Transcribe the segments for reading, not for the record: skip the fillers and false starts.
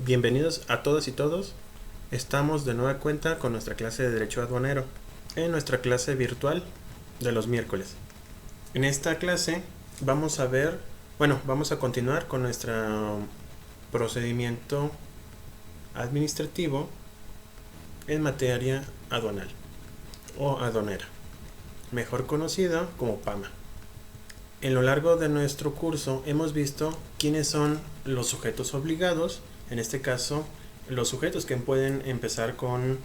Bienvenidos a todas y todos. Estamos de nueva cuenta con nuestra clase de Derecho Aduanero en nuestra clase virtual de los miércoles. En esta clase vamos a continuar con nuestro procedimiento administrativo en materia aduanal o aduanera, mejor conocida como PAMA. En lo largo de nuestro curso hemos visto quiénes son los sujetos obligados, en este caso los sujetos que pueden empezar con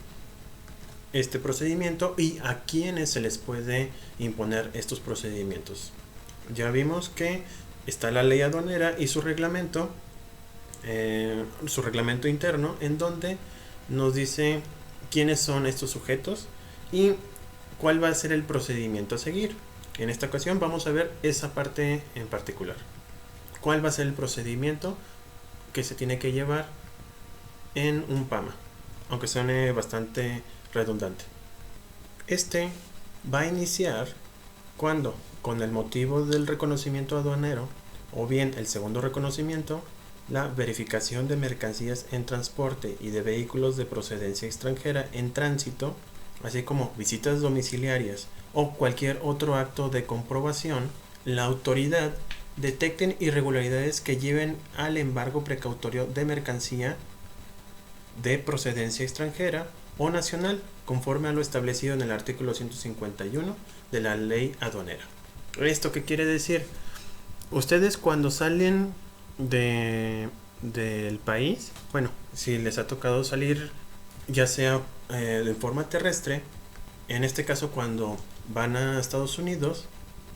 este procedimiento y a quienes se les puede imponer estos procedimientos. Ya vimos que está la ley aduanera y su reglamento interno, en donde nos dice quiénes son estos sujetos y cuál va a ser el procedimiento a seguir. En esta ocasión vamos a ver esa parte en particular. ¿Cuál va a ser el procedimiento que se tiene que llevar en un PAMA? Aunque suene bastante redundante. Este va a iniciar cuando, con el motivo del reconocimiento aduanero, o bien el segundo reconocimiento, la verificación de mercancías en transporte y de vehículos de procedencia extranjera en tránsito, así como visitas domiciliarias o cualquier otro acto de comprobación, la autoridad detecten irregularidades que lleven al embargo precautorio de mercancía de procedencia extranjera o nacional, conforme a lo establecido en el artículo 151 de la ley aduanera. ¿Esto qué quiere decir? Ustedes cuando salen del país, si les ha tocado salir ya sea de forma terrestre, en este caso cuando van a Estados Unidos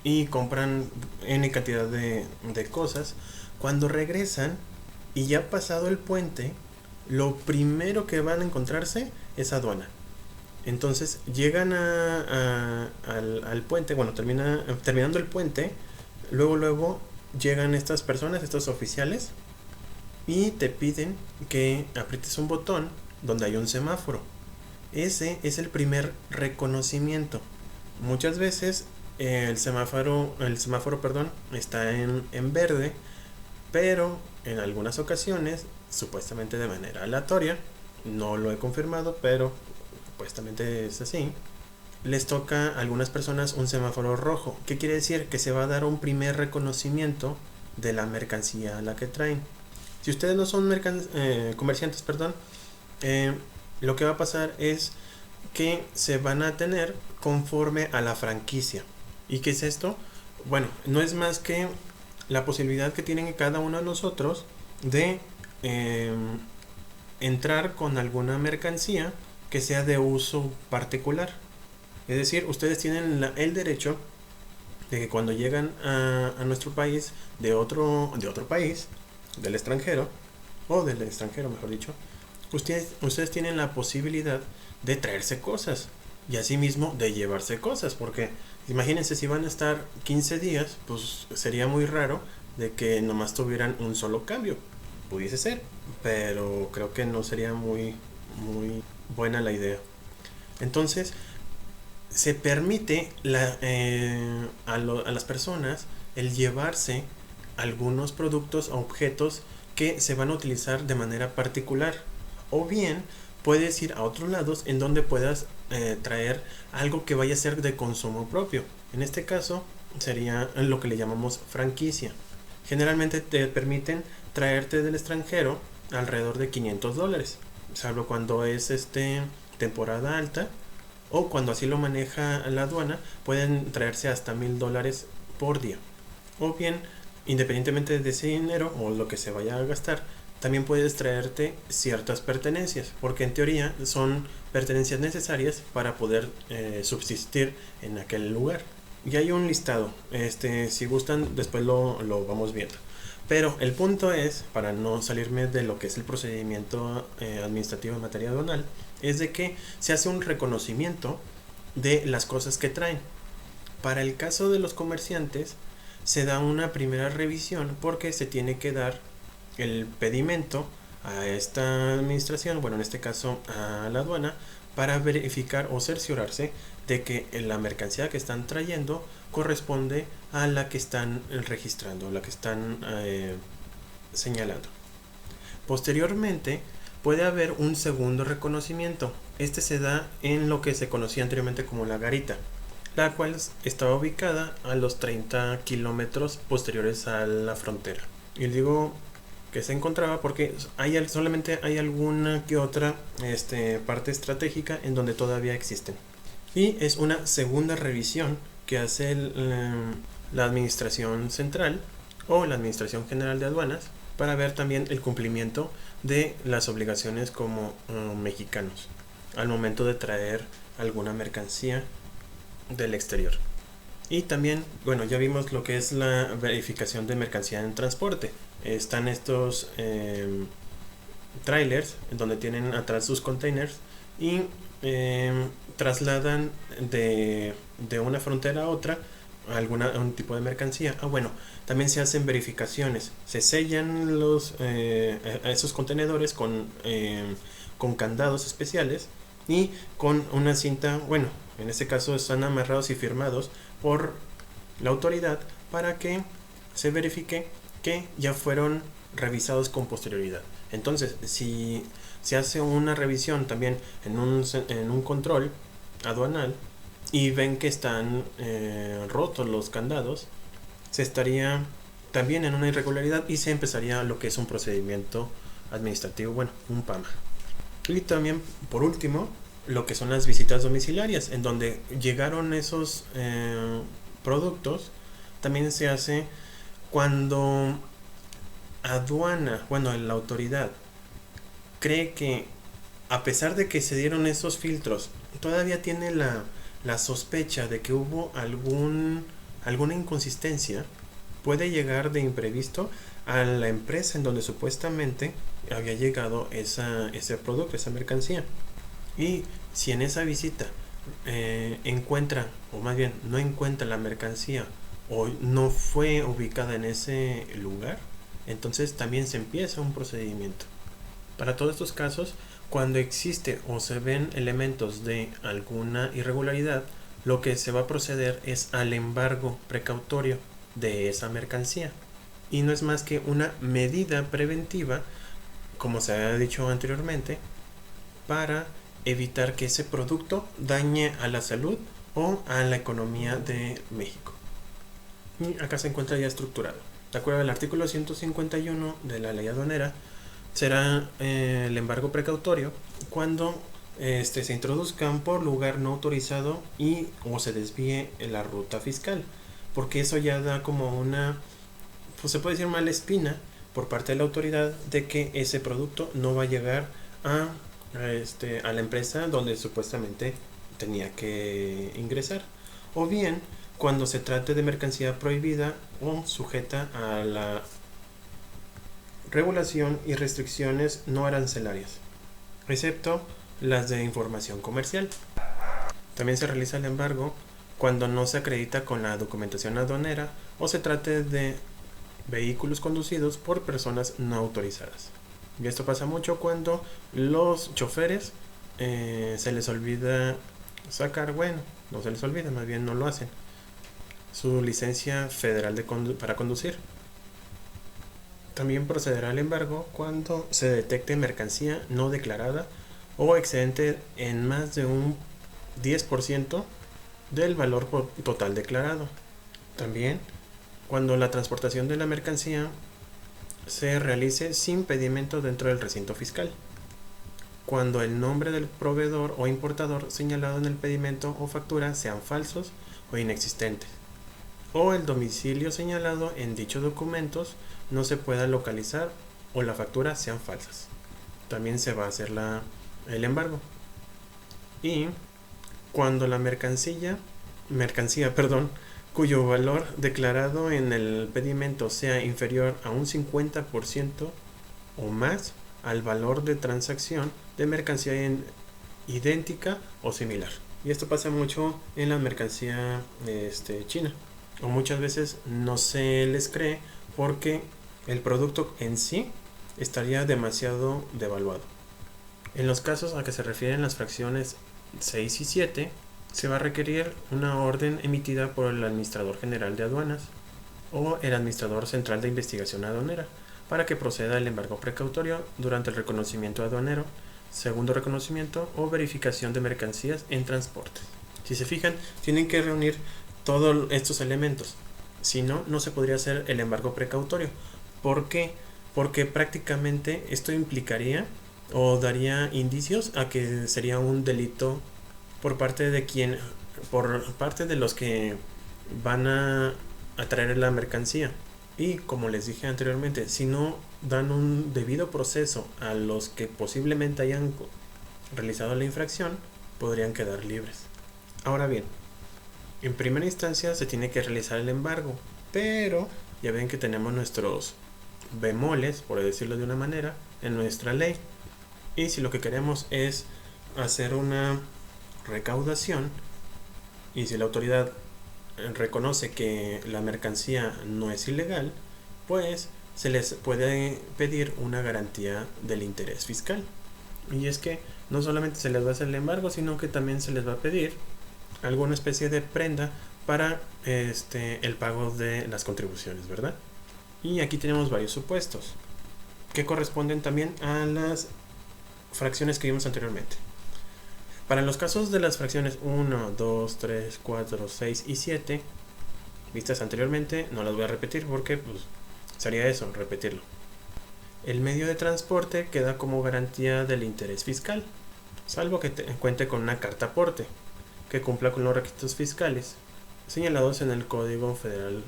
y compran N cantidad de cosas, cuando regresan y ya pasado el puente, lo primero que van a encontrarse es aduana. Entonces llegan al puente, terminando el puente, luego llegan estas personas, estos oficiales, y te piden que aprietes un botón donde hay un semáforo. Ese es el primer reconocimiento. Muchas veces el semáforo está en verde, pero en algunas ocasiones, supuestamente de manera aleatoria, no lo he confirmado, pero supuestamente es así, les toca a algunas personas un semáforo rojo. ¿Qué quiere decir? Que se va a dar un primer reconocimiento de la mercancía a la que traen. Si ustedes no son comerciantes, lo que va a pasar es que se van a tener conforme a la franquicia. ¿Y qué es esto? Bueno, no es más que la posibilidad que tienen cada uno de nosotros de entrar con alguna mercancía que sea de uso particular. Es decir, ustedes tienen el derecho de que cuando llegan a nuestro país de otro país, del extranjero, mejor dicho, ustedes tienen la posibilidad de traerse cosas y asimismo de llevarse cosas, porque imagínense si van a estar 15 días, pues sería muy raro de que nomás tuvieran un solo cambio. Pudiese ser, pero creo que no sería muy buena la idea. Entonces se permite a las personas el llevarse algunos productos o objetos que se van a utilizar de manera particular, o bien puedes ir a otros lados en donde puedas traer algo que vaya a ser de consumo propio. En este caso sería lo que le llamamos franquicia. Generalmente te permiten traerte del extranjero alrededor de $500, salvo cuando es temporada alta, o cuando así lo maneja la aduana, pueden traerse hasta $1,000 por día. O bien, independientemente de ese dinero o lo que se vaya a gastar, también puedes traerte ciertas pertenencias, porque en teoría son pertenencias necesarias para poder subsistir en aquel lugar. Y hay un listado, si gustan después lo vamos viendo. Pero el punto es, para no salirme de lo que es el procedimiento administrativo en materia aduanal, es de que se hace un reconocimiento de las cosas que traen. Para el caso de los comerciantes, se da una primera revisión porque se tiene que dar el pedimento a esta administración, en este caso a la aduana, para verificar o cerciorarse de que la mercancía que están trayendo corresponde a la que están registrando, la que están señalando. Posteriormente, puede haber un segundo reconocimiento. Este se da en lo que se conocía anteriormente como la garita, la cual estaba ubicada a los 30 kilómetros posteriores a la frontera. Y digo que se encontraba porque solamente hay alguna que otra parte estratégica en donde todavía existen. Y es una segunda revisión que hace la Administración Central o la Administración General de Aduanas para ver también el cumplimiento de las obligaciones como mexicanos al momento de traer alguna mercancía del exterior. Y también, bueno, ya vimos lo que es la verificación de mercancía en transporte. Están estos trailers donde tienen atrás sus containers y trasladan de una frontera a otra un tipo de mercancía. Bueno, también se hacen verificaciones, se sellan esos contenedores con candados especiales y con una cinta. Bueno, en este caso están amarrados y firmados por la autoridad para que se verifique que ya fueron revisados con posterioridad. Entonces, si se hace una revisión también en un control aduanal y ven que están rotos los candados, se estaría también en una irregularidad y se empezaría lo que es un procedimiento administrativo, bueno, un PAMA. Y también, por último, lo que son las visitas domiciliarias, en donde llegaron esos productos. También se hace cuando aduana, bueno, la autoridad cree que, a pesar de que se dieron esos filtros, todavía tiene la sospecha de que hubo alguna inconsistencia, puede llegar de imprevisto a la empresa en donde supuestamente había llegado ese producto, esa mercancía. Y si en esa visita encuentra, o más bien no encuentra la mercancía o no fue ubicada en ese lugar, entonces también se empieza un procedimiento. Para todos estos casos, cuando existe o se ven elementos de alguna irregularidad, lo que se va a proceder es al embargo precautorio de esa mercancía. Y no es más que una medida preventiva, como se había dicho anteriormente, para evitar que ese producto dañe a la salud o a la economía de México. Y acá se encuentra ya estructurado. De acuerdo al artículo 151 de la ley aduanera, será el embargo precautorio cuando se introduzcan por lugar no autorizado y o se desvíe la ruta fiscal, porque eso ya da como una, pues se puede decir, mala espina por parte de la autoridad de que ese producto no va a llegar a la empresa donde supuestamente tenía que ingresar, o bien cuando se trate de mercancía prohibida o sujeta a la regulación y restricciones no arancelarias, excepto las de información comercial. También se realiza el embargo cuando no se acredita con la documentación aduanera o se trate de vehículos conducidos por personas no autorizadas. Y esto pasa mucho cuando los choferes se les olvida sacar, bueno, no se les olvida, más bien no lo hacen, su licencia federal para conducir. También procederá al embargo cuando se detecte mercancía no declarada o excedente en más de un 10% del valor total declarado. También cuando la transportación de la mercancía se realice sin pedimento dentro del recinto fiscal. Cuando el nombre del proveedor o importador señalado en el pedimento o factura sean falsos o inexistentes, o el domicilio señalado en dichos documentos no se pueda localizar o la factura sean falsas. También se va a hacer el embargo. Y cuando la mercancía, cuyo valor declarado en el pedimento sea inferior a un 50% o más al valor de transacción de mercancía idéntica o similar. Y esto pasa mucho en la mercancía china, o muchas veces no se les cree porque el producto en sí estaría demasiado devaluado. En los casos a que se refieren las fracciones 6 y 7, se va a requerir una orden emitida por el Administrador General de Aduanas o el Administrador Central de Investigación Aduanera para que proceda el embargo precautorio durante el reconocimiento aduanero, segundo reconocimiento o verificación de mercancías en transporte. Si se fijan, tienen que reunir todos estos elementos. Si no, no se podría hacer el embargo precautorio. ¿Por qué? Porque prácticamente esto implicaría o daría indicios a que sería un delito por parte de los que van a traer la mercancía. Y como les dije anteriormente, si no dan un debido proceso a los que posiblemente hayan realizado la infracción, podrían quedar libres. Ahora bien, en primera instancia se tiene que realizar el embargo, pero ya ven que tenemos nuestros bemoles, por decirlo de una manera, en nuestra ley. Y si lo que queremos es hacer una recaudación, y si la autoridad reconoce que la mercancía no es ilegal, pues se les puede pedir una garantía del interés fiscal. Y es que no solamente se les va a hacer el embargo, sino que también se les va a pedir alguna especie de prenda para el pago de las contribuciones, ¿verdad? Y aquí tenemos varios supuestos que corresponden también a las fracciones que vimos anteriormente. Para los casos de las fracciones 1, 2, 3, 4, 6 y 7 vistas anteriormente, no las voy a repetir porque pues sería eso, repetirlo. El medio de transporte queda como garantía del interés fiscal, salvo que cuente con una carta aporte que cumpla con los requisitos fiscales señalados en el Código Federal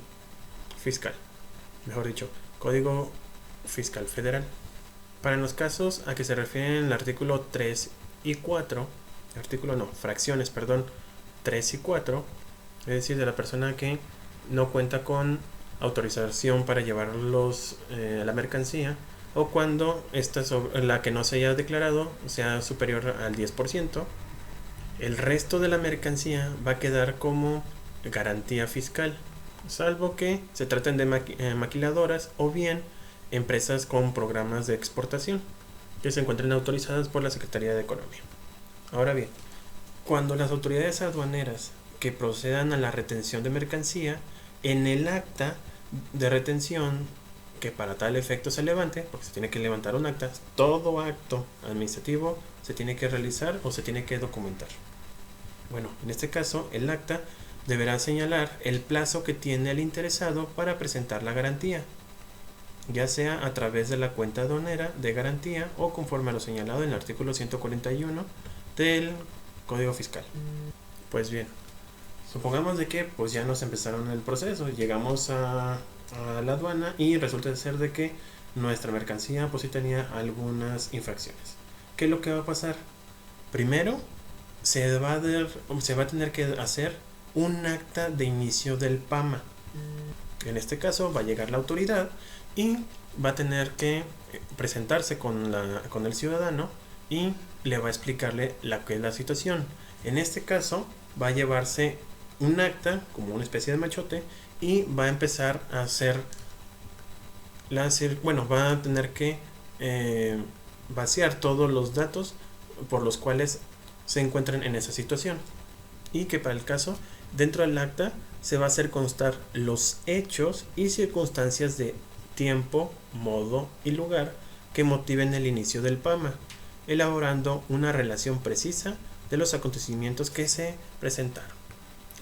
Fiscal, mejor dicho, Código Fiscal Federal. Para los casos a que se refieren el artículo 3 y 4, fracciones 3 y 4, es decir, de la persona que no cuenta con autorización para llevar la mercancía, o cuando la que no se haya declarado sea superior al 10%, el resto de la mercancía va a quedar como garantía fiscal, salvo que se traten de maquiladoras o bien empresas con programas de exportación que se encuentren autorizadas por la Secretaría de Economía. Ahora bien, cuando las autoridades aduaneras que procedan a la retención de mercancía, en el acta de retención que para tal efecto se levante, porque se tiene que levantar un acta, todo acto administrativo se tiene que realizar o se tiene que documentar. Bueno, en este caso, el acta deberá señalar el plazo que tiene el interesado para presentar la garantía, ya sea a través de la cuenta aduanera de garantía o conforme a lo señalado en el artículo 141 del Código Fiscal. Pues bien, supongamos de que pues ya nos empezaron el proceso, llegamos a la aduana y resulta ser de que nuestra mercancía pues sí tenía algunas infracciones. ¿Qué es lo que va a pasar? Primero, se va a tener que hacer un acta de inicio del PAMA. En este caso va a llegar la autoridad y va a tener que presentarse con el ciudadano y le va a explicarle que es la situación. En este caso va a llevarse un acta como una especie de machote y va a empezar a hacer va a tener que vaciar todos los datos por los cuales se encuentran en esa situación, y que para el caso dentro del acta se va a hacer constar los hechos y circunstancias de tiempo, modo y lugar que motiven el inicio del PAMA, elaborando una relación precisa de los acontecimientos que se presentaron.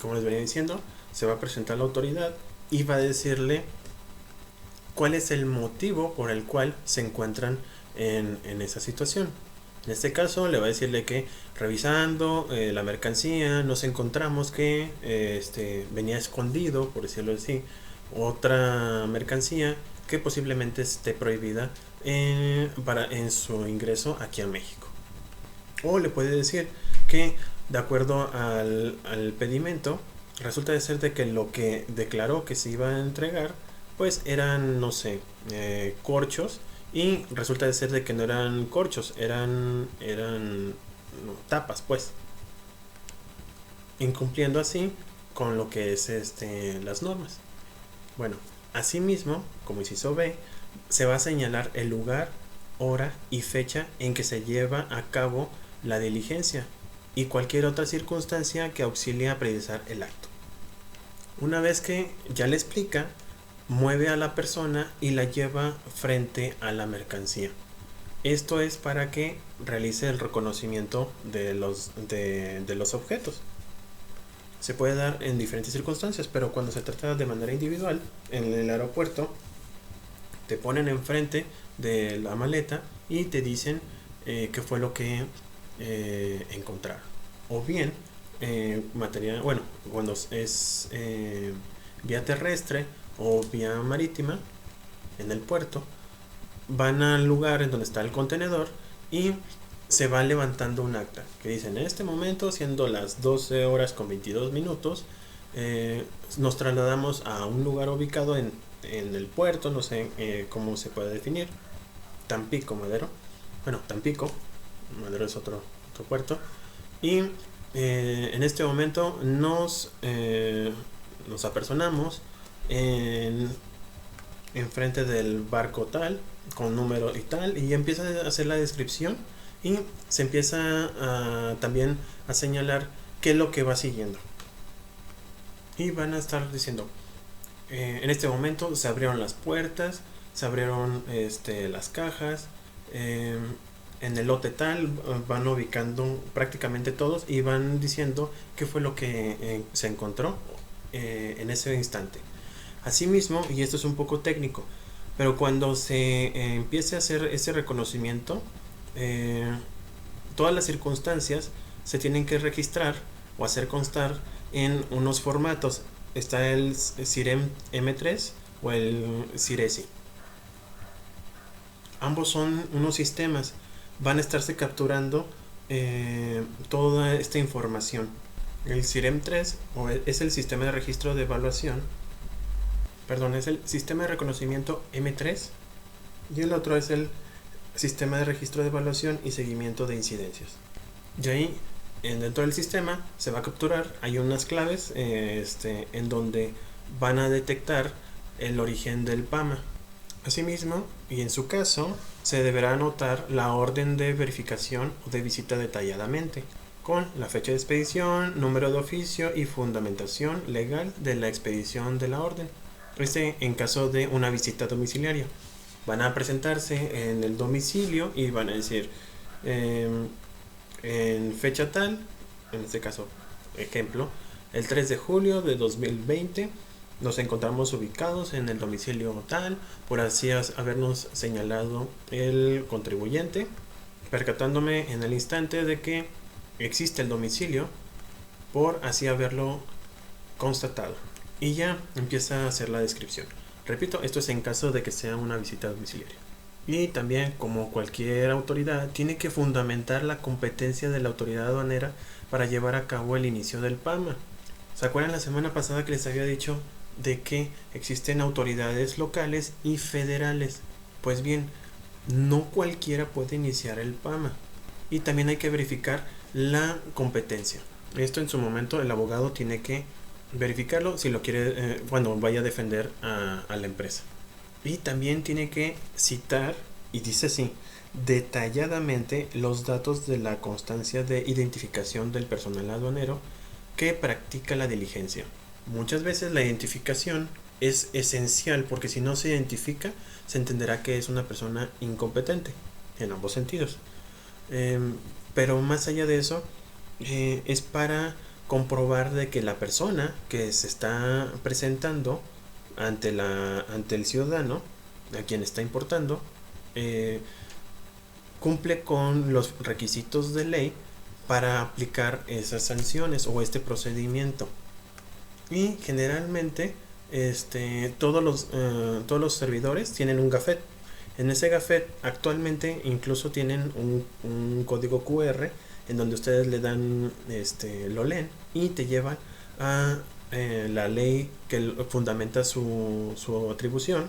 Como les venía diciendo, se va a presentar la autoridad y va a decirle cuál es el motivo por el cual se encuentran en esa situación. En este caso le va a decirle que revisando la mercancía nos encontramos que venía escondido, por decirlo así, otra mercancía que posiblemente esté prohibida en su ingreso aquí a México. O le puede decir que de acuerdo al pedimento resulta de ser de que lo que declaró que se iba a entregar pues eran, no sé, corchos, y resulta de ser de que no eran corchos, eran tapas, pues, incumpliendo así con lo que es las normas. Bueno, asimismo, como inciso B, se va a señalar el lugar, hora y fecha en que se lleva a cabo la diligencia y cualquier otra circunstancia que auxilie a precisar el acto. Una vez que ya le explica mueve a la persona y la lleva frente a la mercancía. Esto es para que realice el reconocimiento de los objetos. Se puede dar en diferentes circunstancias, pero cuando se trata de manera individual, en el aeropuerto, te ponen enfrente de la maleta y te dicen qué fue lo que encontraron. O bien, material, bueno, cuando es vía terrestre o vía marítima, en el puerto, van al lugar en donde está el contenedor y se va levantando un acta que dice: en este momento, siendo las 12 horas con 22 minutos, nos trasladamos a un lugar ubicado en el puerto, no sé cómo se puede definir, Tampico, Madero. Bueno, Tampico, Madero es otro puerto. Y en este momento nos apersonamos en frente del barco tal, con número y tal, y empieza a hacer la descripción y se empieza también a señalar qué es lo que va siguiendo. Y van a estar diciendo: en este momento se abrieron las puertas, se abrieron las cajas, en el lote tal, van ubicando prácticamente todos y van diciendo qué fue lo que se encontró en ese instante. Asimismo, y esto es un poco técnico, pero cuando se empiece a hacer ese reconocimiento, todas las circunstancias se tienen que registrar o hacer constar en unos formatos. Está el CIREM M3 o el CIRESI. Ambos son unos sistemas. Van a estarse capturando toda esta información. El CIREM 3 es el sistema de registro de evaluación. Perdón, es el sistema de reconocimiento M3 y el otro es el sistema de registro de evaluación y seguimiento de incidencias. Y ahí, dentro del sistema, se va a capturar, hay unas claves en donde van a detectar el origen del PAMA. Asimismo, y en su caso, se deberá anotar la orden de verificación o de visita detalladamente, con la fecha de expedición, número de oficio y fundamentación legal de la expedición de la orden. En caso de una visita domiciliaria, van a presentarse en el domicilio y van a decir: en fecha tal, en este caso, ejemplo, el 3 de julio de 2020, nos encontramos ubicados en el domicilio tal, por así habernos señalado el contribuyente, percatándome en el instante de que existe el domicilio, por así haberlo constatado. Y ya empieza a hacer la descripción. Repito, esto es en caso de que sea una visita domiciliaria. Y también, como cualquier autoridad, tiene que fundamentar la competencia de la autoridad aduanera para llevar a cabo el inicio del PAMA. ¿Se acuerdan la semana pasada que les había dicho de que existen autoridades locales y federales? Pues bien, no cualquiera puede iniciar el PAMA. Y también hay que verificar la competencia. Esto en su momento el abogado tiene que verificarlo si lo quiere, cuando vaya a defender a la empresa. Y también tiene que citar, y dice así, detalladamente los datos de la constancia de identificación del personal aduanero que practica la diligencia. Muchas veces la identificación es esencial, porque si no se identifica, se entenderá que es una persona incompetente, en ambos sentidos. Pero más allá de eso, es para comprobar de que la persona que se está presentando ante el ciudadano a quien está importando cumple con los requisitos de ley para aplicar esas sanciones o este procedimiento. Y generalmente todos los servidores tienen un gafet. En ese gafet actualmente incluso tienen un código QR en donde ustedes le dan, lo leen y te llevan a la ley que fundamenta su atribución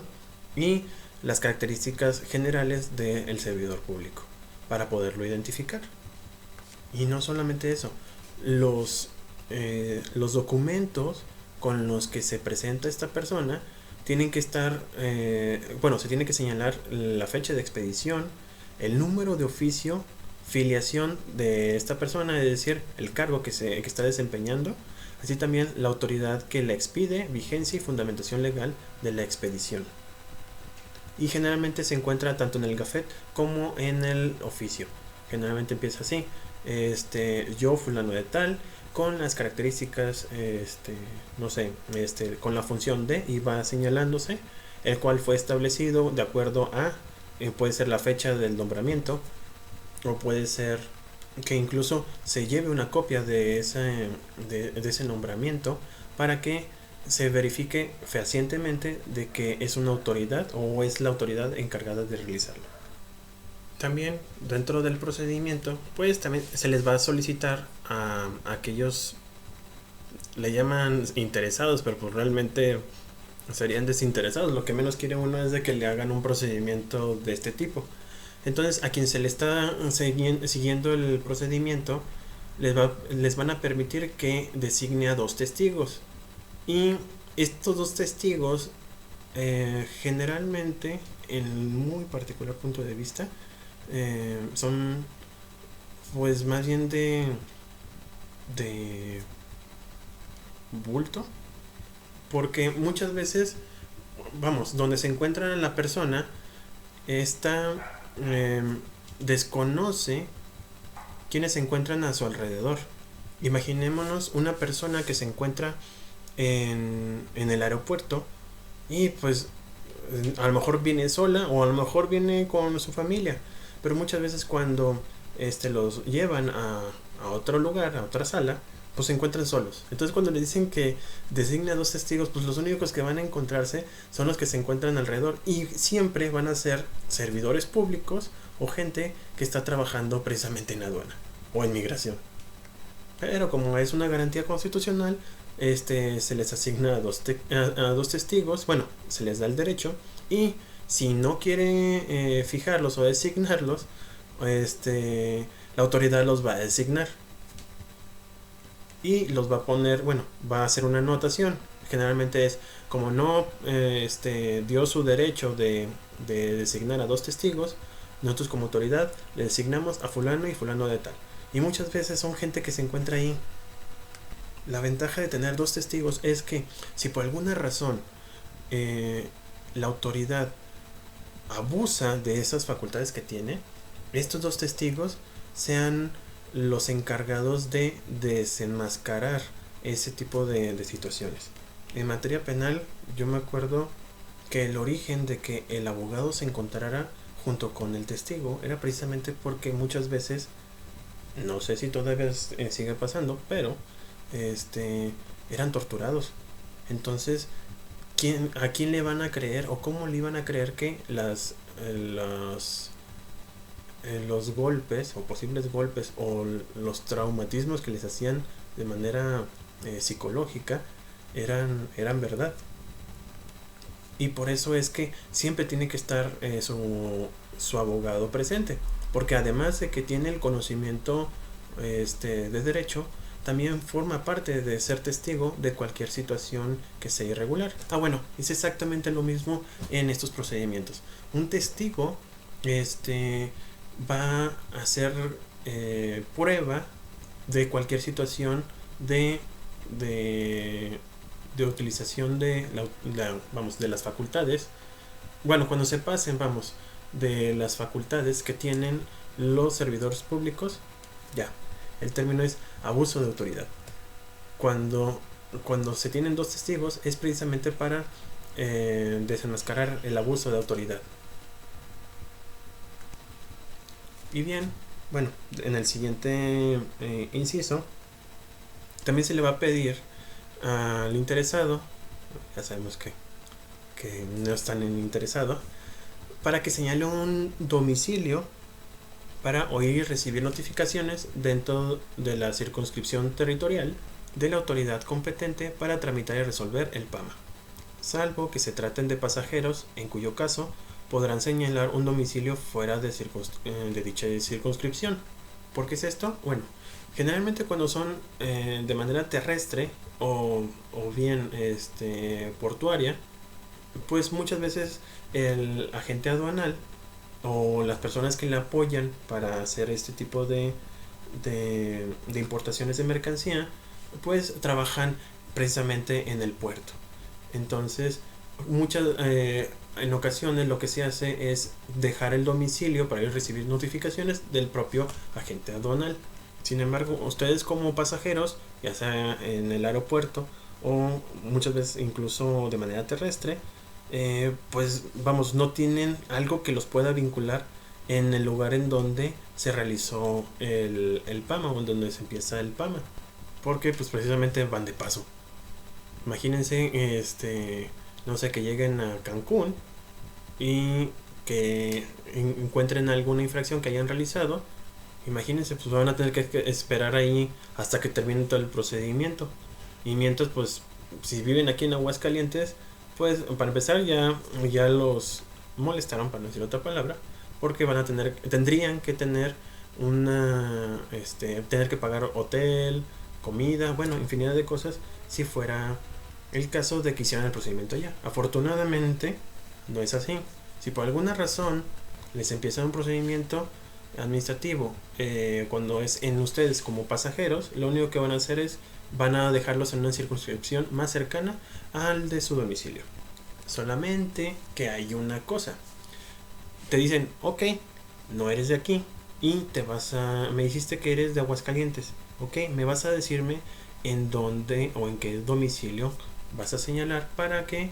y las características generales del servidor público para poderlo identificar. Y no solamente eso, los documentos con los que se presenta esta persona tienen que estar, se tiene que señalar la fecha de expedición, el número de oficio, filiación de esta persona, es decir, el cargo que está desempeñando, así también la autoridad que la expide, vigencia y fundamentación legal de la expedición. Y generalmente se encuentra tanto en el gafet como en el oficio. Generalmente empieza así: yo fulano de tal, con las características, no sé, con la función de, y va señalándose, el cual fue establecido de acuerdo a, puede ser la fecha del nombramiento, o puede ser que incluso se lleve una copia de ese nombramiento para que se verifique fehacientemente de que es una autoridad o es la autoridad encargada de realizarlo. También dentro del procedimiento, pues también se les va a solicitar a aquellos, le llaman interesados, pero pues realmente serían desinteresados. Lo que menos quiere uno es de que le hagan un procedimiento de este tipo. Entonces, a quien se le está siguiendo el procedimiento, les van a permitir que designe a 2 testigos. Y estos 2 testigos, generalmente, en muy particular punto de vista, son pues más bien de bulto, porque muchas veces, vamos, donde se encuentra la persona, esta desconoce quienes se encuentran a su alrededor. Imaginémonos una persona que se encuentra en el aeropuerto y pues a lo mejor viene sola o a lo mejor viene con su familia, pero muchas veces cuando los llevan a otro lugar, a otra sala, pues se encuentran solos. Entonces cuando le dicen que designe a 2 testigos, pues los únicos que van a encontrarse son los que se encuentran alrededor, y siempre van a ser servidores públicos o gente que está trabajando precisamente en aduana o en migración. Pero como es una garantía constitucional, se les asigna a 2 testigos, bueno, se les da el derecho, y si no quiere fijarlos o designarlos, la autoridad los va a designar y los va a poner, bueno, va a hacer una anotación. Generalmente es como no dio su derecho de designar a 2 testigos, nosotros como autoridad le designamos a fulano y fulano de tal. Y muchas veces son gente que se encuentra ahí. La ventaja de tener 2 testigos es que si por alguna razón la autoridad abusa de esas facultades que tiene, estos 2 testigos sean los encargados de desenmascarar ese tipo de situaciones. En materia penal, yo me acuerdo que el origen de que el abogado se encontrara junto con el testigo era precisamente porque muchas veces, no sé si todavía sigue pasando, pero eran torturados. Entonces, ¿a quién le van a creer o cómo le iban a creer que los golpes o posibles golpes o los traumatismos que les hacían de manera psicológica eran verdad? Y por eso es que siempre tiene que estar su abogado presente, porque además de que tiene el conocimiento de derecho, también forma parte de ser testigo de cualquier situación que sea irregular. Bueno, es exactamente lo mismo en estos procedimientos. Un testigo va a hacer prueba de cualquier situación de utilización de las facultades. Bueno, cuando se pasen, de las facultades que tienen los servidores públicos, ya, el término es abuso de autoridad. Cuando se tienen 2 testigos es precisamente para desenmascarar el abuso de autoridad. Y bien, bueno, en el siguiente inciso también se le va a pedir al interesado, ya sabemos que no es tan interesado, para que señale un domicilio para oír y recibir notificaciones dentro de la circunscripción territorial de la autoridad competente para tramitar y resolver el PAMA, salvo que se traten de pasajeros, en cuyo caso podrán señalar un domicilio fuera de dicha circunscripción. ¿Por qué es esto? Bueno, generalmente cuando son de manera terrestre o bien portuaria, pues muchas veces el agente aduanal o las personas que le apoyan para hacer este tipo de importaciones de mercancía, pues trabajan precisamente en el puerto. Entonces, en ocasiones lo que se hace es dejar el domicilio para ir a recibir notificaciones del propio agente aduanal. Sin embargo, ustedes como pasajeros, ya sea en el aeropuerto o muchas veces incluso de manera terrestre, pues vamos, no tienen algo que los pueda vincular en el lugar en donde se realizó el PAMA o en donde se empieza el PAMA, porque pues precisamente van de paso. Imagínense, no sé, que lleguen a Cancún y que encuentren alguna infracción que hayan realizado. Imagínense, pues van a tener que esperar ahí hasta que termine todo el procedimiento. Y mientras, pues, si viven aquí en Aguascalientes, pues para empezar ya los molestaron, para no decir otra palabra, porque tendrían que tener tener que pagar hotel, comida, bueno, infinidad de cosas si fuera el caso de que hicieran el procedimiento allá. Afortunadamente, no es así. Si por alguna razón les empieza un procedimiento administrativo cuando es en ustedes como pasajeros, lo único que van a hacer es van a dejarlos en una circunscripción más cercana al de su domicilio. Solamente que hay una cosa. Te dicen, ok, no eres de aquí y me dijiste que eres de Aguascalientes. Ok, me vas a decirme en dónde o en qué domicilio vas a señalar para que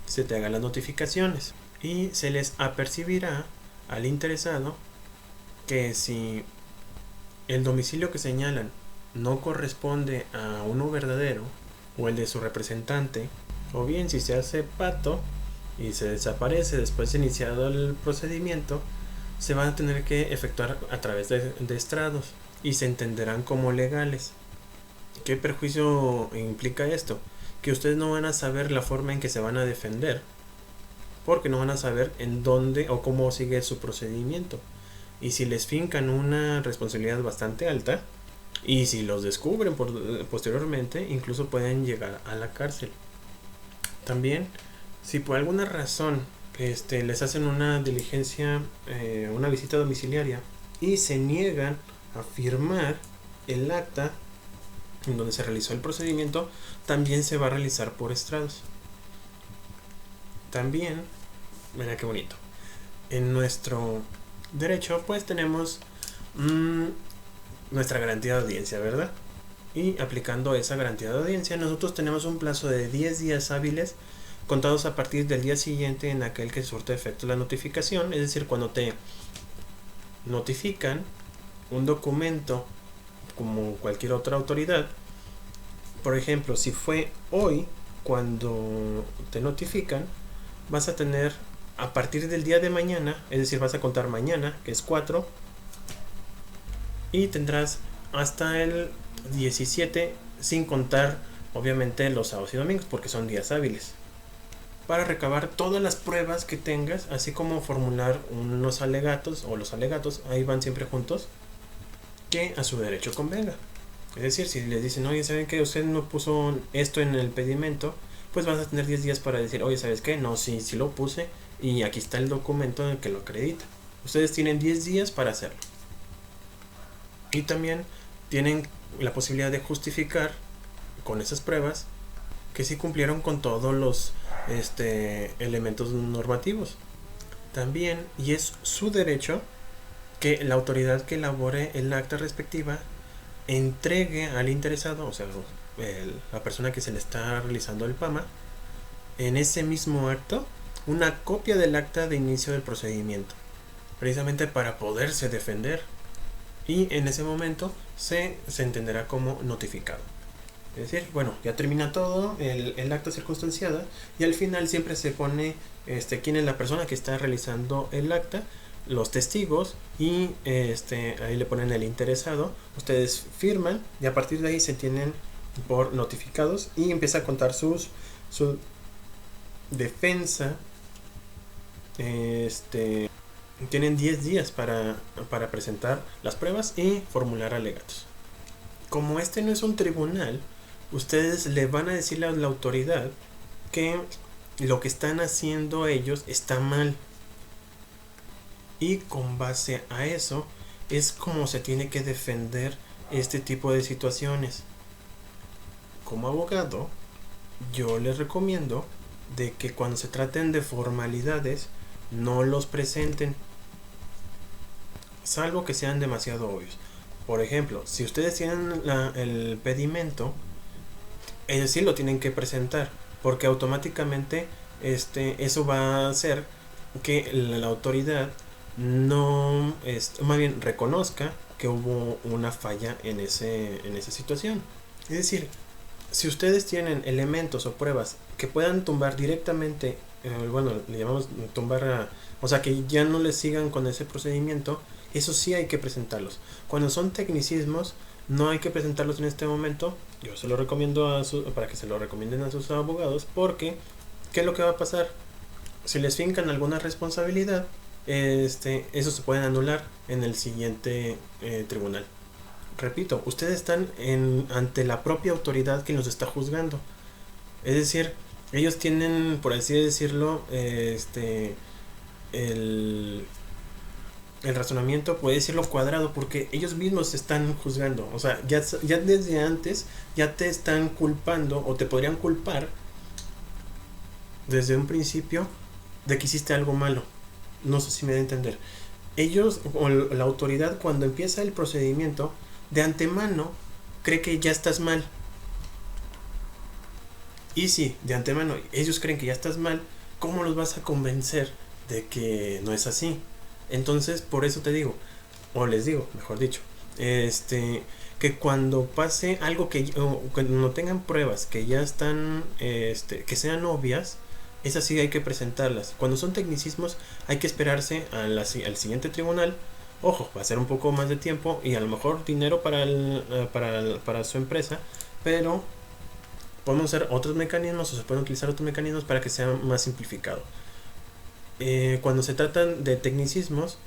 se te hagan las notificaciones. Y se les apercibirá al interesado que si el domicilio que señalan no corresponde a uno verdadero o el de su representante, o bien si se hace pato y se desaparece después de iniciado el procedimiento, se van a tener que efectuar a través de estrados y se entenderán como legales. ¿Qué perjuicio implica esto? Que ustedes no van a saber la forma en que se van a defender, porque no van a saber en dónde o cómo sigue su procedimiento. Y si les fincan una responsabilidad bastante alta, y si los descubren posteriormente, incluso pueden llegar a la cárcel. También, si por alguna razón les hacen una diligencia, una visita domiciliaria, y se niegan a firmar el acta en donde se realizó el procedimiento, también se va a realizar por estrados. También, mira qué bonito, en nuestro derecho pues tenemos nuestra garantía de audiencia, ¿verdad? Y aplicando esa garantía de audiencia, nosotros tenemos un plazo de 10 días hábiles contados a partir del día siguiente en aquel que surte efecto la notificación. Es decir, cuando te notifican un documento como cualquier otra autoridad, por ejemplo, si fue hoy cuando te notifican, vas a tener a partir del día de mañana, es decir, vas a contar mañana, que es 4, y tendrás hasta el 17, sin contar obviamente los sábados y domingos, porque son días hábiles, para recabar todas las pruebas que tengas, así como formular unos alegatos, o los alegatos, ahí van siempre juntos, que a su derecho convenga. Es decir, si les dicen, oye, ¿saben qué? Usted no puso esto en el pedimento, pues vas a tener 10 días para decir, oye, ¿sabes qué? No, sí lo puse y aquí está el documento en el que lo acredita. Ustedes tienen 10 días para hacerlo. Y también tienen la posibilidad de justificar con esas pruebas que sí cumplieron con todos los elementos normativos. También, y es su derecho, que la autoridad que elabore el acta respectiva entregue al interesado, o sea, la persona que se le está realizando el PAMA, en ese mismo acto, una copia del acta de inicio del procedimiento, precisamente para poderse defender, y en ese momento se entenderá como notificado. Es decir, bueno, ya termina todo el acta circunstanciada, y al final siempre se pone quién es la persona que está realizando el acta, los testigos, y ahí le ponen el interesado. Ustedes firman y a partir de ahí se tienen por notificados y empieza a contar su defensa. Tienen 10 días para presentar las pruebas y formular alegatos. Como este no es un tribunal, ustedes le van a decirle a la autoridad que lo que están haciendo ellos está mal, y con base a eso es como se tiene que defender este tipo de situaciones. como abogado, yo les recomiendo de que cuando se traten de formalidades no los presenten, salvo que sean demasiado obvios. Por ejemplo, si ustedes tienen el pedimento, ellos sí lo tienen que presentar, porque automáticamente eso va a hacer que la autoridad no, más bien reconozca que hubo una falla en esa situación. Es decir, si ustedes tienen elementos o pruebas que puedan tumbar directamente, bueno, le llamamos tumbar o sea, que ya no les sigan con ese procedimiento, eso sí hay que presentarlos. Cuando son tecnicismos, no hay que presentarlos en este momento. Yo se lo recomiendo para que se lo recomienden a sus abogados, porque ¿qué es lo que va a pasar? Si les fincan alguna responsabilidad, eso se puede anular en el siguiente tribunal. Repito, ustedes están ante la propia autoridad que los está juzgando. Es decir, ellos tienen, por así decirlo, el, el razonamiento, puede decirlo cuadrado, porque ellos mismos se están juzgando. O sea, ya desde antes ya te están culpando o te podrían culpar desde un principio de que hiciste algo malo. No sé si me da a entender. Ellos, o la autoridad, cuando empieza el procedimiento, de antemano cree que ya estás mal. Y si de antemano ellos creen que ya estás mal, ¿cómo los vas a convencer de que no es así? Entonces, por eso te digo, o les digo, mejor dicho, que cuando pase algo cuando no tengan pruebas que ya están, que sean obvias, esas sí hay que presentarlas. Cuando son tecnicismos, hay que esperarse al siguiente tribunal. Ojo, va a ser un poco más de tiempo y a lo mejor dinero para su empresa, pero podemos hacer otros mecanismos o se pueden utilizar otros mecanismos para que sea más simplificado. Cuando se tratan de tecnicismos,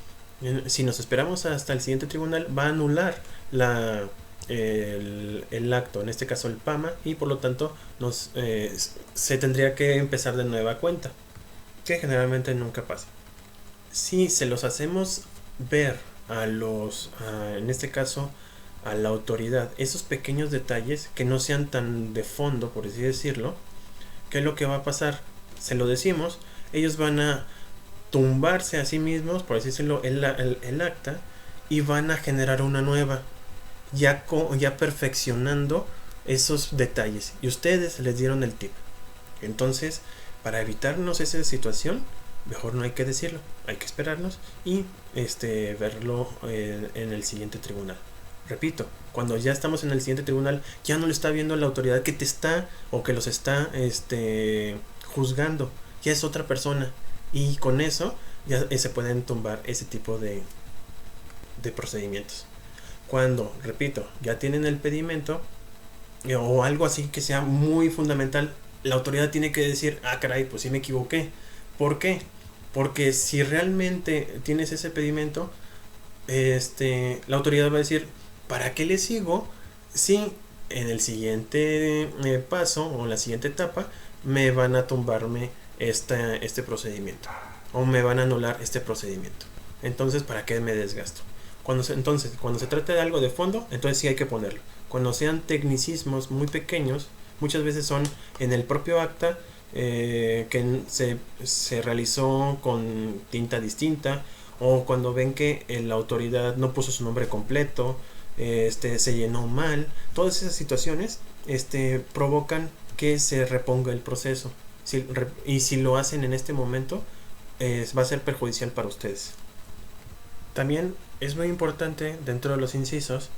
si nos esperamos hasta el siguiente tribunal, va a anular el acto, en este caso el PAMA, y por lo tanto se tendría que empezar de nueva cuenta, que generalmente nunca pasa. Si se los hacemos ver en este caso a la autoridad, esos pequeños detalles que no sean tan de fondo, por así decirlo, ¿qué es lo que va a pasar? Se lo decimos, ellos van a tumbarse a sí mismos, por así decirlo, el acta, y van a generar una nueva, ya perfeccionando esos detalles, y ustedes les dieron el tip. Entonces, para evitarnos esa situación, mejor no hay que decirlo, hay que esperarnos y verlo en el siguiente tribunal. Repito, cuando ya estamos en el siguiente tribunal, ya no lo está viendo la autoridad que te está o que los está juzgando, ya es otra persona, y con eso ya se pueden tumbar ese tipo de procedimientos. Cuando, repito, ya tienen el pedimento o algo así que sea muy fundamental, la autoridad tiene que decir, ah, caray, pues sí me equivoqué. ¿Por qué? Porque si realmente tienes ese pedimento, la autoridad va a decir, ¿para qué le sigo si en el siguiente paso o en la siguiente etapa me van a tumbarme este procedimiento o me van a anular este procedimiento? Entonces, ¿para qué me desgasto? Cuando se trata de algo de fondo, entonces sí hay que ponerlo. Cuando sean tecnicismos muy pequeños, muchas veces son en el propio acta, que se realizó con tinta distinta, o cuando ven que la autoridad no puso su nombre completo, se llenó mal. Todas esas situaciones provocan que se reponga el proceso, y si lo hacen en este momento, va a ser perjudicial para ustedes. También es muy importante, dentro de los incisos,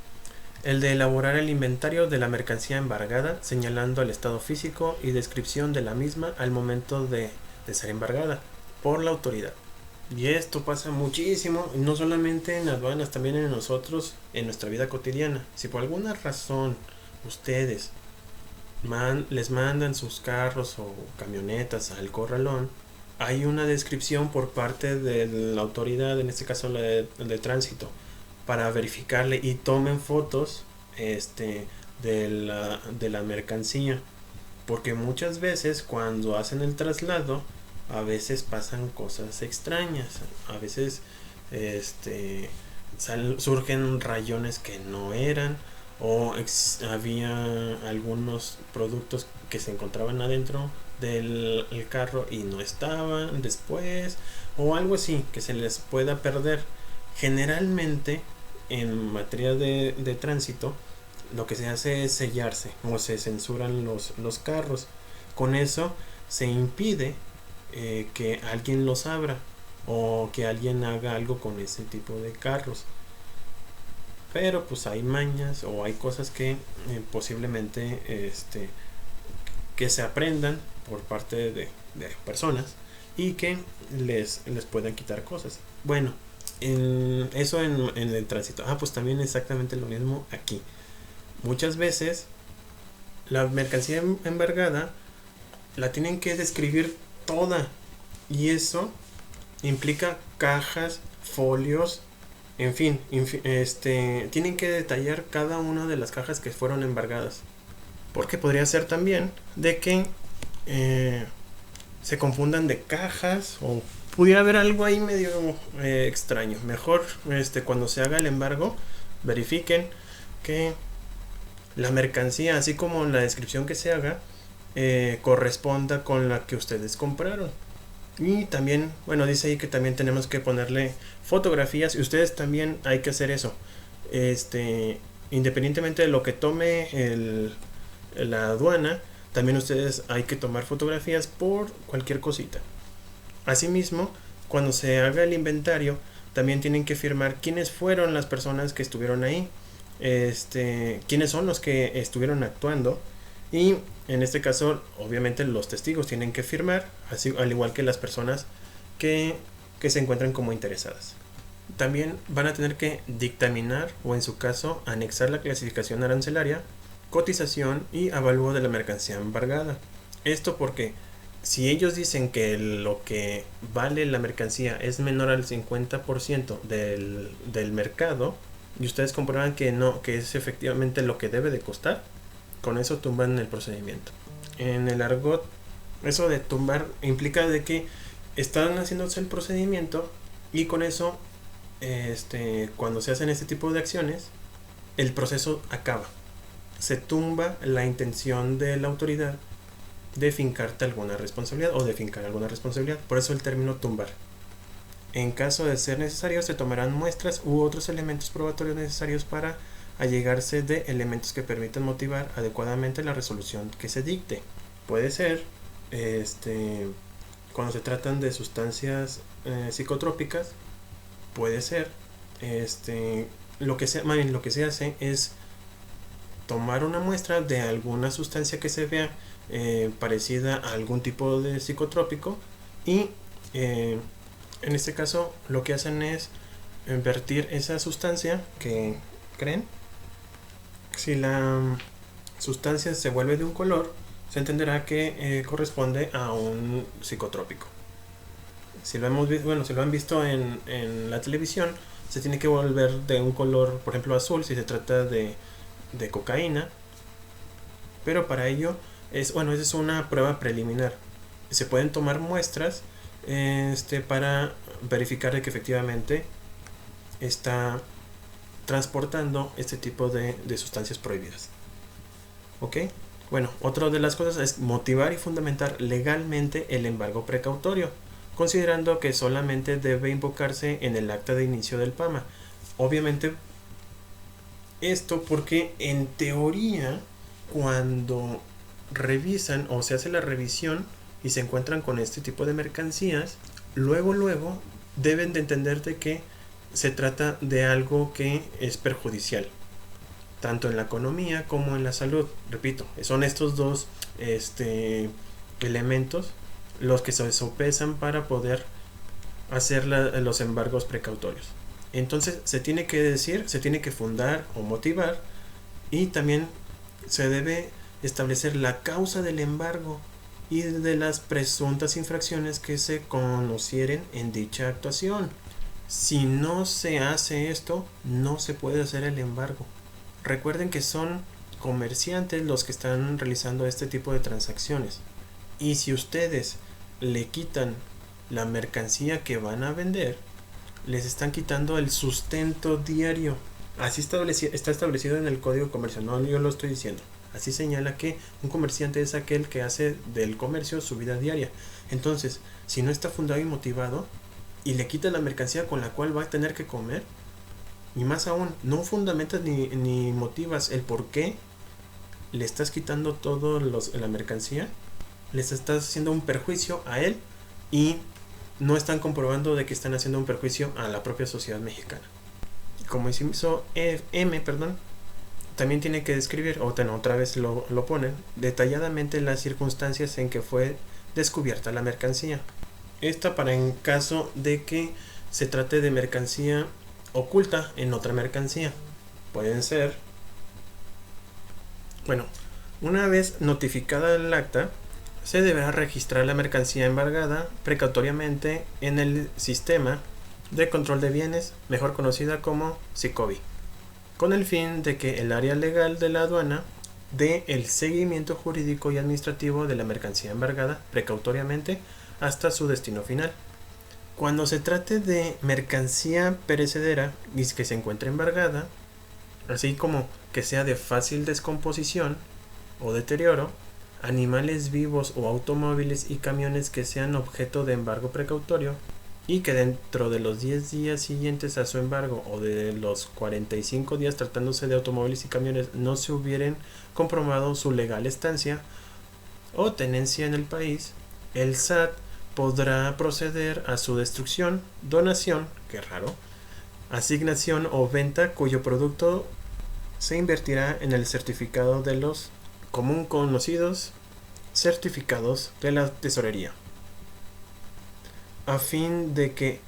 el de elaborar el inventario de la mercancía embargada, señalando el estado físico y descripción de la misma al momento de ser embargada por la autoridad. Y esto pasa muchísimo, no solamente en aduanas, también en nosotros, en nuestra vida cotidiana. Si por alguna razón ustedes les mandan sus carros o camionetas al corralón, hay una descripción por parte de la autoridad, en este caso la de tránsito, para verificarle y tomen fotos de la mercancía, porque muchas veces cuando hacen el traslado, a veces pasan cosas extrañas, a veces surgen rayones que no eran, había algunos productos que se encontraban adentro del el carro y no estaban después, o algo así que se les pueda perder. Generalmente en materia de tránsito lo que se hace es sellarse o se censuran los carros. Con eso se impide que alguien los abra o que alguien haga algo con ese tipo de carros. Pero pues hay mañas o hay cosas que posiblemente que se aprendan por parte de personas y que les puedan quitar cosas. Bueno, eso en el tránsito. Pues también exactamente lo mismo aquí. Muchas veces la mercancía embargada la tienen que describir toda, y eso implica cajas, folios, en fin, tienen que detallar cada una de las cajas que fueron embargadas, porque podría ser también de que se confundan de cajas o pudiera haber algo ahí medio extraño. Mejor cuando se haga el embargo verifiquen que la mercancía, así como la descripción que se haga, corresponda con la que ustedes compraron. Y también, bueno, dice ahí que también tenemos que ponerle fotografías, y ustedes también hay que hacer eso. Independientemente de lo que tome la aduana, también ustedes hay que tomar fotografías por cualquier cosita. Asimismo, cuando se haga el inventario, también tienen que firmar quiénes fueron las personas que estuvieron ahí, quiénes son los que estuvieron actuando, y en este caso obviamente los testigos tienen que firmar, así al igual que las personas que se encuentran como interesadas. También van a tener que dictaminar o en su caso anexar la clasificación arancelaria, cotización y avalúo de la mercancía embargada. Esto porque si ellos dicen que lo que vale la mercancía es menor al 50% del mercado, y ustedes comprueban que no, que es efectivamente lo que debe de costar, con eso tumban el procedimiento. En el argot, eso de tumbar implica de que están haciéndose el procedimiento, y con eso cuando se hacen este tipo de acciones, el proceso acaba. Se tumba la intención de la autoridad de fincarte alguna responsabilidad o de fincar alguna responsabilidad. Por eso el término tumbar. En caso de ser necesario, se tomarán muestras u otros elementos probatorios necesarios para allegarse de elementos que permitan motivar adecuadamente la resolución que se dicte. Puede ser cuando se tratan de sustancias psicotrópicas, puede ser lo que se hace es tomar una muestra de alguna sustancia que se vea parecida a algún tipo de psicotrópico, y en este caso lo que hacen es vertir esa sustancia que creen. Si la sustancia se vuelve de un color, se entenderá que corresponde a un psicotrópico. Si lo hemos visto, si lo han visto en la televisión, se tiene que volver de un color, por ejemplo azul, si se trata de cocaína. Pero para ello esa es una prueba preliminar. Se pueden tomar muestras para verificar de que efectivamente está transportando este tipo de sustancias prohibidas. ¿Ok? Bueno, otra de las cosas es motivar y fundamentar legalmente el embargo precautorio, considerando que solamente debe invocarse en el acta de inicio del PAMA. Obviamente, esto porque en teoría, cuando revisan o se hace la revisión y se encuentran con este tipo de mercancías, luego deben de entender de que se trata de algo que es perjudicial, tanto en la economía como en la salud. Repito, son estos dos elementos los que se sopesan para poder hacer los embargos precautorios. Entonces se tiene que decir, se tiene que fundar o motivar, y también se debe establecer la causa del embargo y de las presuntas infracciones que se conocieren en dicha actuación. Si no se hace esto, no se puede hacer el embargo. Recuerden que son comerciantes los que están realizando este tipo de transacciones, y si ustedes le quitan la mercancía que van a vender, les están quitando el sustento diario. Así está establecido en el Código Comercial, no yo lo estoy diciendo. Así señala que un comerciante es aquel que hace del comercio su vida diaria. Entonces, si no está fundado y motivado y le quita la mercancía con la cual va a tener que comer, y más aún, no fundamentas ni motivas el por qué le estás quitando todo la mercancía, les estás haciendo un perjuicio a él y no están comprobando de que están haciendo un perjuicio a la propia sociedad mexicana. Como hizo M, también tiene que describir, otra vez lo ponen, detalladamente las circunstancias en que fue descubierta la mercancía. Esta para en caso de que se trate de mercancía oculta en otra mercancía. Pueden ser, una vez notificada el acta, se deberá registrar la mercancía embargada precautoriamente en el sistema de control de bienes, mejor conocida como SICOBI, con el fin de que el área legal de la aduana dé el seguimiento jurídico y administrativo de la mercancía embargada precautoriamente hasta su destino final. Cuando se trate de mercancía perecedera y que se encuentre embargada, así como que sea de fácil descomposición o deterioro, animales vivos o automóviles y camiones que sean objeto de embargo precautorio y que dentro de los 10 días siguientes a su embargo o de los 45 días tratándose de automóviles y camiones no se hubieran comprobado su legal estancia o tenencia en el país, el SAT podrá proceder a su destrucción, donación, qué raro, asignación o venta cuyo producto se invertirá en el certificado de los común conocidos certificados de la tesorería, a fin de que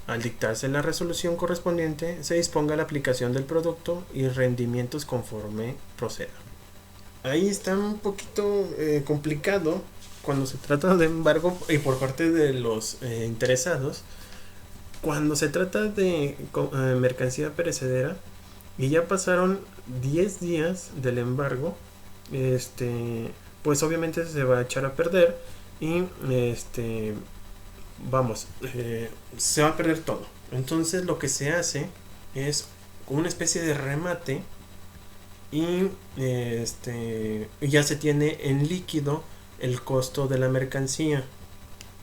al dictarse la resolución correspondiente se disponga la aplicación del producto y rendimientos conforme proceda. Ahí está un poquito complicado cuando se trata de embargo y por parte de los interesados. Cuando se trata de mercancía perecedera y ya pasaron 10 días del embargo, pues obviamente se va a echar a perder y se va a perder todo. Entonces lo que se hace es una especie de remate y ya se tiene en líquido el costo de la mercancía.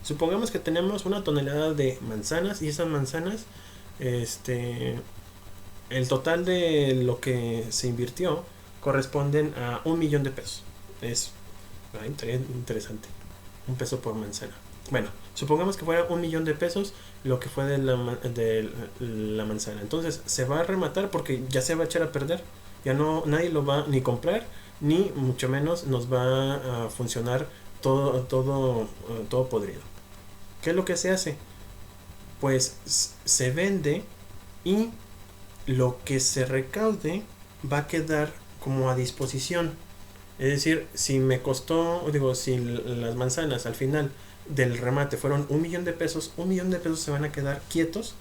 Supongamos que tenemos una tonelada de manzanas y esas manzanas, el total de lo que se invirtió corresponden a 1,000,000 de pesos. Es interesante, 1 peso por manzana. Bueno, supongamos que fuera 1,000,000 de pesos lo que fue de la manzana. Entonces se va a rematar porque ya se va a echar a perder. Ya no, nadie lo va ni comprar, ni mucho menos nos va a funcionar todo podrido. ¿Qué es lo que se hace? Pues se vende y lo que se recaude va a quedar como a disposición. Es decir, si si las manzanas al final del remate fueron 1,000,000 de pesos, 1,000,000 de pesos se van a quedar quietos,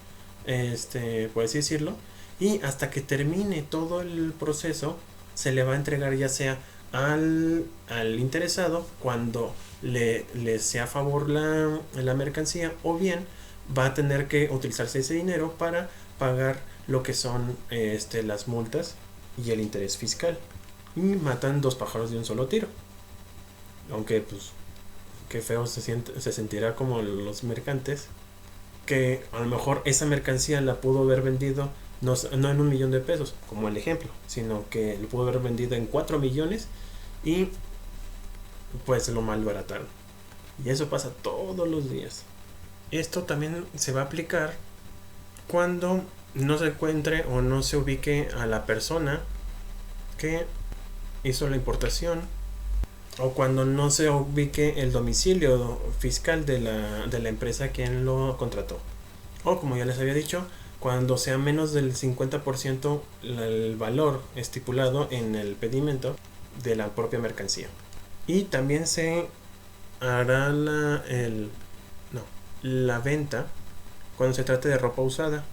por así decirlo, y hasta que termine todo el proceso se le va a entregar ya sea al interesado cuando le sea a favor la mercancía, o bien va a tener que utilizarse ese dinero para pagar lo que son las multas y el interés fiscal. Y matan 2 pájaros de un solo tiro. Aunque pues qué feo se sentirá como los mercantes, que a lo mejor esa mercancía la pudo haber vendido no en 1,000,000 de pesos, como el ejemplo, sino que lo pudo haber vendido en 4 millones y pues lo malbarataron. Y eso pasa todos los días. Esto también se va a aplicar cuando no se encuentre o no se ubique a la persona que hizo la importación, o cuando no se ubique el domicilio fiscal de la empresa quien lo contrató, o como ya les había dicho, cuando sea menos del 50% el valor estipulado en el pedimento de la propia mercancía. Y también se hará la venta cuando se trate de ropa usada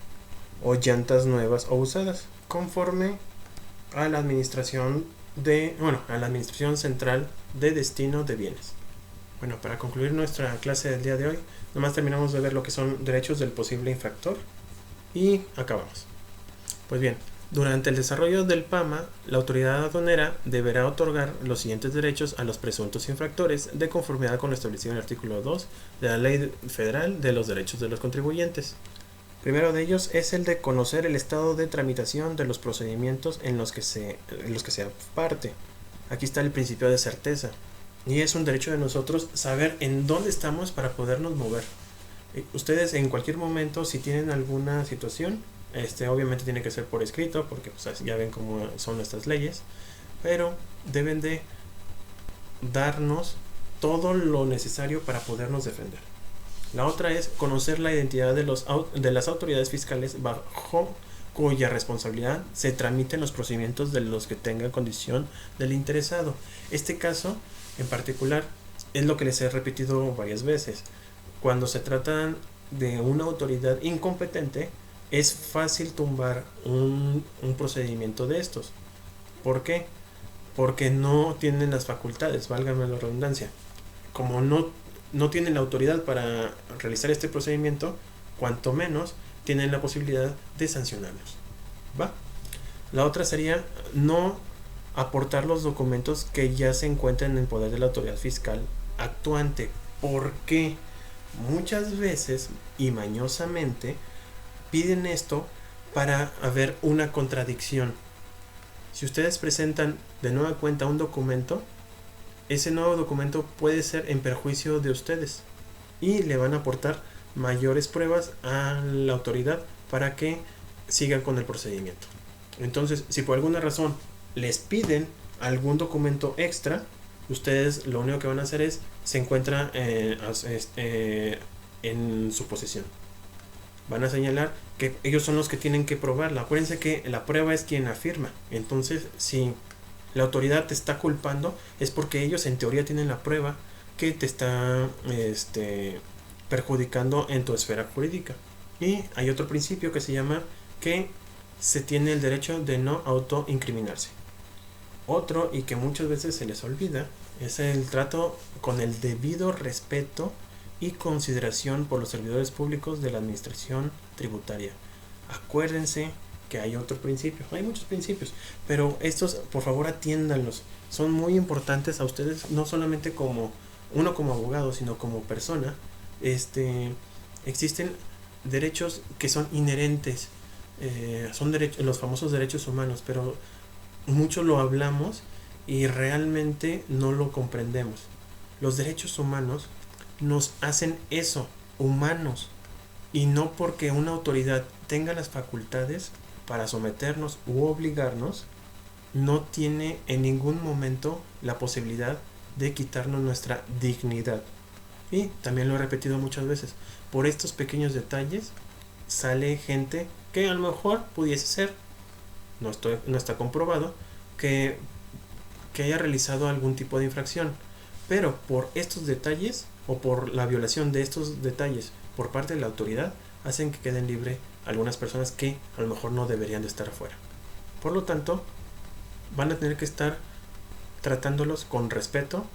o llantas nuevas o usadas, conforme a la administración central de destino de bienes. Bueno, para concluir nuestra clase del día de hoy, nomás terminamos de ver lo que son derechos del posible infractor y acabamos. Pues bien, Durante el desarrollo del PAMA, la autoridad aduanera deberá otorgar los siguientes derechos a los presuntos infractores de conformidad con lo establecido en el artículo 2 de la Ley Federal de los Derechos de los Contribuyentes. Primero de ellos es el de conocer el estado de tramitación de los procedimientos en los que sea parte. Aquí está el principio de certeza, y es un derecho de nosotros saber en dónde estamos para podernos mover. Ustedes en cualquier momento, si tienen alguna situación, obviamente tiene que ser por escrito, porque pues, ya ven cómo son nuestras leyes, pero deben de darnos todo lo necesario para podernos defender. La otra es conocer la identidad de las autoridades fiscales bajo cuya responsabilidad se tramiten los procedimientos de los que tenga condición del interesado. Este caso en particular es lo que les he repetido varias veces. Cuando se trata de una autoridad incompetente, es fácil tumbar un procedimiento de estos. ¿Por qué? Porque no tienen las facultades, válgame la redundancia. Como no tienen la autoridad para realizar este procedimiento, cuanto menos tienen la posibilidad de sancionarlos. ¿Va? La otra sería no aportar los documentos que ya se encuentran en poder de la autoridad fiscal actuante. ¿Por qué? Muchas veces y mañosamente piden esto para haber una contradicción. Si ustedes presentan de nueva cuenta un documento, ese nuevo documento puede ser en perjuicio de ustedes y le van a aportar mayores pruebas a la autoridad para que sigan con el procedimiento. Entonces, si por alguna razón les piden algún documento extra, ustedes lo único que van a hacer es se encuentra en su posesión. Van a señalar que ellos son los que tienen que probarlo. Acuérdense que la prueba es quien afirma. Entonces, si la autoridad te está culpando, es porque ellos en teoría tienen la prueba que te está perjudicando en tu esfera jurídica. Y hay otro principio que se llama que se tiene el derecho de no autoincriminarse. Otro, y que muchas veces se les olvida, es el trato con el debido respeto y consideración por los servidores públicos de la administración tributaria. Acuérdense que hay otro principio, hay muchos principios, pero estos por favor atiéndanlos, son muy importantes a ustedes, no solamente como abogado, sino como persona. Existen derechos que son inherentes, son los famosos derechos humanos, pero mucho lo hablamos y realmente no lo comprendemos. Los derechos humanos nos hacen eso, humanos, y no porque una autoridad tenga las facultades para someternos u obligarnos, no tiene en ningún momento la posibilidad de quitarnos nuestra dignidad. Y también lo he repetido muchas veces, por estos pequeños detalles sale gente que a lo mejor pudiese ser, no está comprobado, que haya realizado algún tipo de infracción, pero por estos detalles o por la violación de estos detalles por parte de la autoridad hacen que queden libre algunas personas que a lo mejor no deberían de estar afuera. Por lo tanto, van a tener que estar tratándolos con respeto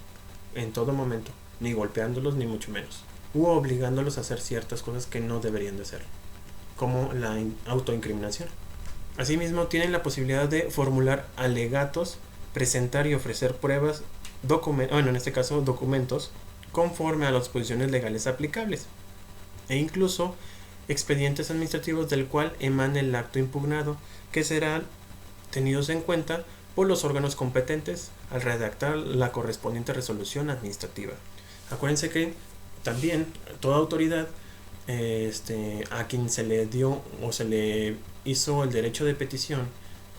en todo momento, ni golpeándolos ni mucho menos, u obligándolos a hacer ciertas cosas que no deberían de hacer, como la autoincriminación. Asimismo, tienen la posibilidad de formular alegatos, presentar y ofrecer pruebas, en este caso documentos, conforme a las disposiciones legales aplicables, e incluso expedientes administrativos del cual emane el acto impugnado, que serán tenidos en cuenta por los órganos competentes al redactar la correspondiente resolución administrativa. Acuérdense que también toda autoridad a quien se le dio o se le hizo el derecho de petición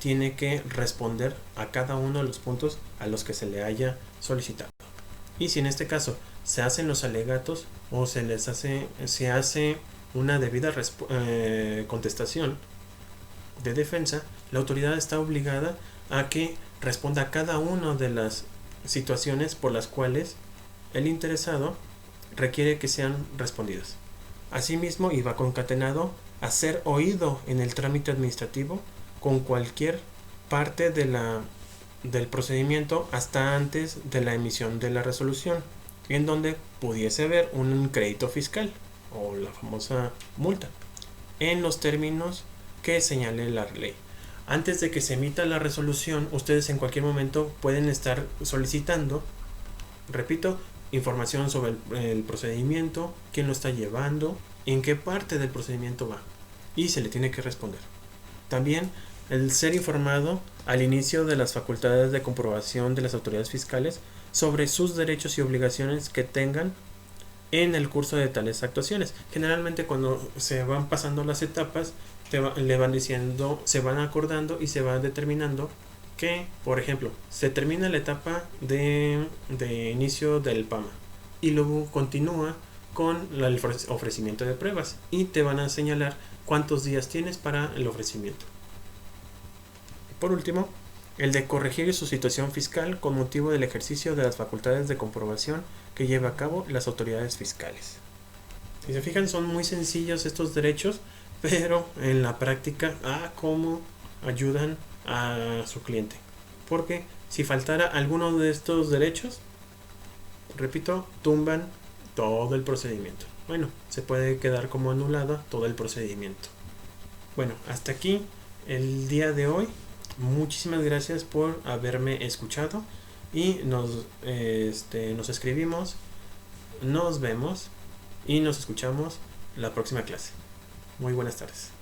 tiene que responder a cada uno de los puntos a los que se le haya solicitado. Y si en este caso se hacen los alegatos o se hace una debida contestación de defensa, la autoridad está obligada a que responda a cada una de las situaciones por las cuales el interesado requiere que sean respondidas. Asimismo, y va concatenado a ser oído en el trámite administrativo con cualquier parte del procedimiento hasta antes de la emisión de la resolución, en donde pudiese haber un crédito fiscal o la famosa multa en los términos que señale la ley. Antes de que se emita la resolución, ustedes en cualquier momento pueden estar solicitando, repito, información sobre el procedimiento, quién lo está llevando, en qué parte del procedimiento va, y se le tiene que responder. También el ser informado al inicio de las facultades de comprobación de las autoridades fiscales sobre sus derechos y obligaciones que tengan en el curso de tales actuaciones. Generalmente cuando se van pasando las etapas, le van diciendo, se van acordando y se va determinando que, por ejemplo, se termina la etapa de inicio del PAMA y luego continúa con el ofrecimiento de pruebas y te van a señalar cuántos días tienes para el ofrecimiento. Por último, el de corregir su situación fiscal con motivo del ejercicio de las facultades de comprobación que lleva a cabo las autoridades fiscales. Si se fijan, son muy sencillos estos derechos, pero en la práctica, cómo ayudan a su cliente. Porque si faltara alguno de estos derechos, repito, tumban todo el procedimiento. Bueno, se puede quedar como anulado todo el procedimiento. Bueno, hasta aquí el día de hoy. Muchísimas gracias por haberme escuchado y nos escribimos, nos vemos y nos escuchamos la próxima clase. Muy buenas tardes.